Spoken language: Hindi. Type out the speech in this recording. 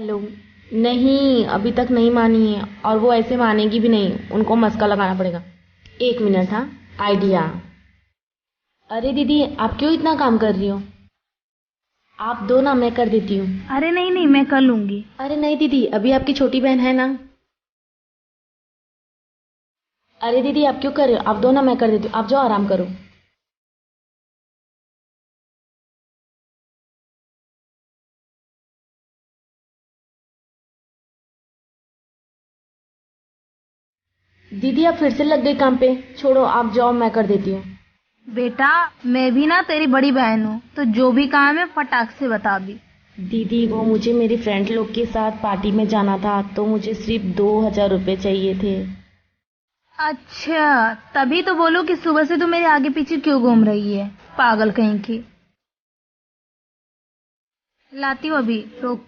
हेलो। नहीं, अभी तक नहीं मानी है और वो ऐसे मानेगी भी नहीं, उनको मस्का लगाना पड़ेगा। एक मिनट। हाँ, आइडिया। अरे दीदी, आप क्यों इतना काम कर रही हो? आप दो ना, मैं कर देती हूँ। अरे नहीं नहीं, मैं कर लूंगी। अरे नहीं दीदी, अभी आपकी छोटी बहन है ना। अरे दीदी, आप क्यों कर रहे हो? आप दो ना, मैं कर देती हूँ। आप जाओ, आराम करो। दीदी, आप फिर से लग गई काम पे। छोड़ो, आप जाओ, मैं कर देती हूँ। बेटा, मैं भी ना तेरी बड़ी बहन हूँ, तो जो भी काम है फटाक से बता दी। दीदी, वो मुझे मेरी फ्रेंड लोग के साथ पार्टी में जाना था, तो मुझे सिर्फ 2,000 रुपये चाहिए थे। अच्छा, तभी तो बोलो कि सुबह से तू मेरे आगे पीछे क्यों घूम रही है, पागल कहीं की। लाती हूँ अभी, रुक।